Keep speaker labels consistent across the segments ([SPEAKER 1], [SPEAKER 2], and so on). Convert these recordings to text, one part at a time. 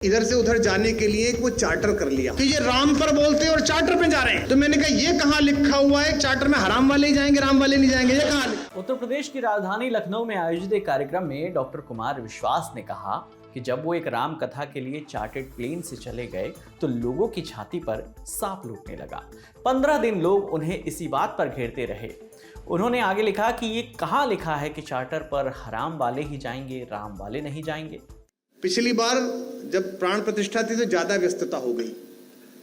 [SPEAKER 1] इधर से उधर जाने के लिए वो चार्टर कर लिया कि ये राम पर बोलते हैं और चार्टर पे जा रहे हैं। तो मैंने कहा ये कहाँ लिखा हुआ है चार्टर में हराम वाले ही जाएंगे राम वाले नहीं जाएंगे, ये कहाँ?
[SPEAKER 2] उत्तर प्रदेश की राजधानी लखनऊ में आयोजित एक कार्यक्रम में डॉक्टर कुमार विश्वास ने कहा कि जब वो एक राम कथा के लिए चार्टर्ड प्लेन से चले गए तो लोगों की छाती पर सांप लूटने लगा। 15 दिन लोग उन्हें इसी बात पर घेरते रहे। उन्होंने आगे लिखा कि ये कहाँ लिखा है कि चार्टर पर हराम वाले ही जाएंगे राम वाले नहीं जाएंगे।
[SPEAKER 1] पिछली बार जब प्राण प्रतिष्ठा थी तो ज्यादा व्यस्तता हो गई,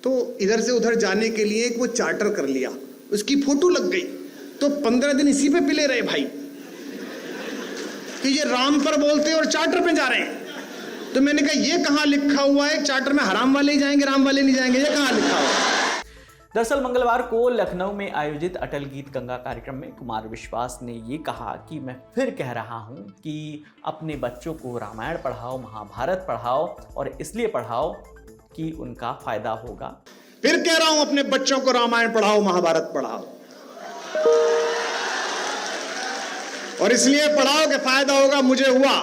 [SPEAKER 1] तो इधर से उधर जाने के लिए वो चार्टर कर लिया, उसकी फोटो लग गई, तो 15 दिन इसी पे पिले रहे भाई कि ये राम पर बोलते हैं और चार्टर पे जा रहे हैं। तो मैंने कहा ये कहाँ लिखा हुआ है चार्टर में हराम वाले ही जाएंगे राम वाले नहीं जाएंगे, ये कहाँ लिखा हुआ है?
[SPEAKER 2] दरअसल मंगलवार को लखनऊ में आयोजित अटल गीत गंगा कार्यक्रम में कुमार विश्वास ने ये कहा कि मैं फिर कह रहा हूं कि अपने बच्चों को रामायण पढ़ाओ, महाभारत पढ़ाओ और इसलिए पढ़ाओ कि उनका फायदा होगा।
[SPEAKER 1] फिर कह रहा हूं अपने बच्चों को रामायण पढ़ाओ, महाभारत पढ़ाओ और इसलिए पढ़ाओ कि फायदा होगा। मुझे हुआ,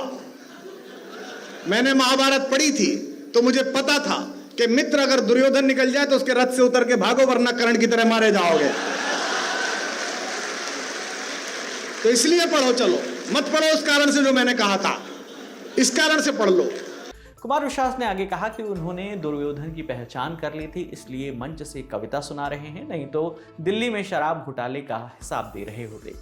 [SPEAKER 1] मैंने महाभारत पढ़ी थी तो मुझे पता था कि मित्र अगर दुर्योधन निकल जाए तो उसके रथ से उतर के भागो वरना कर्ण की तरह मारे जाओगे। तो इसलिए पढ़ो, चलो मत पढ़ो उस कारण से जो मैंने कहा था, इस कारण से पढ़ लो।
[SPEAKER 2] कुमार विश्वास ने आगे कहा कि उन्होंने दुर्योधन की पहचान कर ली थी, इसलिए मंच से कविता सुना रहे हैं, नहीं तो दिल्ली में शराब घोटाले का हिसाब दे रहे होते।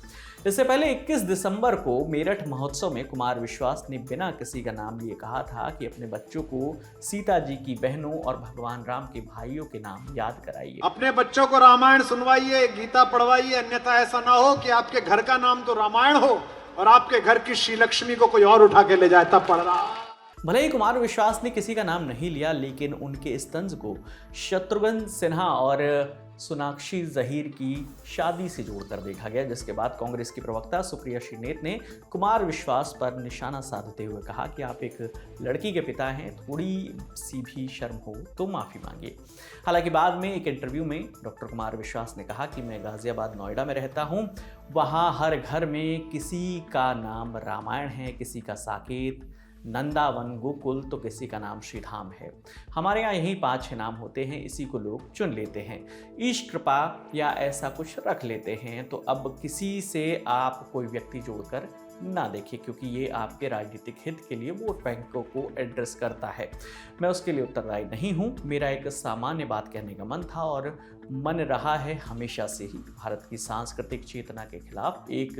[SPEAKER 2] इससे पहले 21 दिसंबर को मेरठ महोत्सव में कुमार विश्वास ने बिना किसी का नाम लिए कहा था कि अपने बच्चों को सीता जी की बहनों और भगवान राम के भाइयों के नाम याद कराइए।
[SPEAKER 3] अपने बच्चों को रामायण सुनवाइए, गीता पढ़वाइए, अन्यथा ऐसा ना हो कि आपके घर का नाम तो रामायण हो और आपके घर की श्री लक्ष्मी को कोई और उठा के ले जाए तब पढ़ रहा।
[SPEAKER 2] भले ही कुमार विश्वास ने किसी का नाम नहीं लिया, लेकिन उनके इस तंज को शत्रुघ्न सिन्हा और सोनाक्षी जहीर की शादी से जोड़कर देखा गया, जिसके बाद कांग्रेस की प्रवक्ता सुप्रिया श्रीनेत ने कुमार विश्वास पर निशाना साधते हुए कहा कि आप एक लड़की के पिता हैं, थोड़ी सी भी शर्म हो तो माफ़ी मांगिए। हालांकि बाद में एक इंटरव्यू में डॉक्टर कुमार विश्वास ने कहा कि मैं गाजियाबाद नोएडा में रहता हूं, वहां हर घर में किसी का नाम रामायण है, किसी का साकेत, नंदावन, गोकुल, तो किसी का नाम श्रीधाम है। हमारे यहाँ यही 5-6 नाम होते हैं, इसी को लोग चुन लेते हैं, ईश कृपा या ऐसा कुछ रख लेते हैं। तो अब किसी से आप कोई व्यक्ति जोड़कर ना देखिए, क्योंकि ये आपके राजनीतिक हित के लिए वोट बैंकों को एड्रेस करता है। मैं उसके लिए उत्तरदायी नहीं हूँ। मेरा एक सामान्य बात कहने का मन था और मन रहा है हमेशा से ही। भारत की सांस्कृतिक चेतना के खिलाफ एक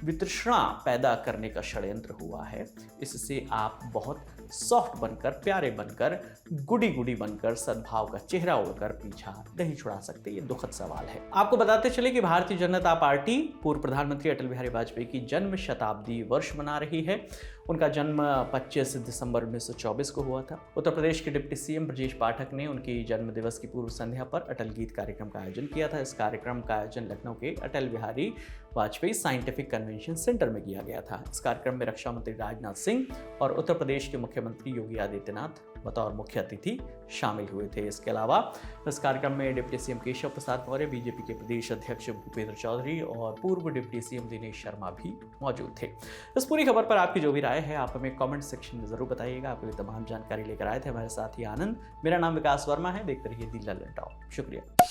[SPEAKER 2] वितृष्णा पैदा करने का षड्यंत्र हुआ है। इससे आप बहुत सॉफ्ट बनकर, प्यारे बनकर, गुडी गुडी बनकर, सद्भाव का चेहरा ओढ़कर पीछा नहीं छुड़ा सकते। ये दुखद सवाल है। आपको बताते चले कि भारतीय जनता पार्टी पूर्व प्रधानमंत्री अटल बिहारी वाजपेयी की जन्म शताब्दी वर्ष मना रही है। उनका जन्म 25 दिसंबर 1924 को हुआ था। उत्तर प्रदेश के डिप्टी सीएम ब्रजेश पाठक ने उनके जन्म दिवस की पूर्व संध्या पर अटल गीत कार्यक्रम का आयोजन किया था। इस कार्यक्रम का आयोजन लखनऊ के Atal Bihari Vajpayee scientific convention centre में किया गया था। इस कार्यक्रम में रक्षा मंत्री राजनाथ सिंह और उत्तर प्रदेश के मुख्यमंत्री योगी आदित्यनाथ बतौर मुख्य अतिथि शामिल हुए थे। इसके अलावा इस कार्यक्रम में deputy CM Keshav Prasad Maurya, BJP के प्रदेश अध्यक्ष भूपेंद्र चौधरी और पूर्व डिप्टी सीएम दिनेश शर्मा भी मौजूद थे। इस पूरी खबर पर आपकी जो भी राय है आप हमें कमेंट सेक्शन में जरूर बताइएगा। आपको ये तमाम जानकारी लेकर आए थे हमारे साथी आनंद। मेरा नाम विकास वर्मा है। देखते रहिए दी ललन टॉप। शुक्रिया।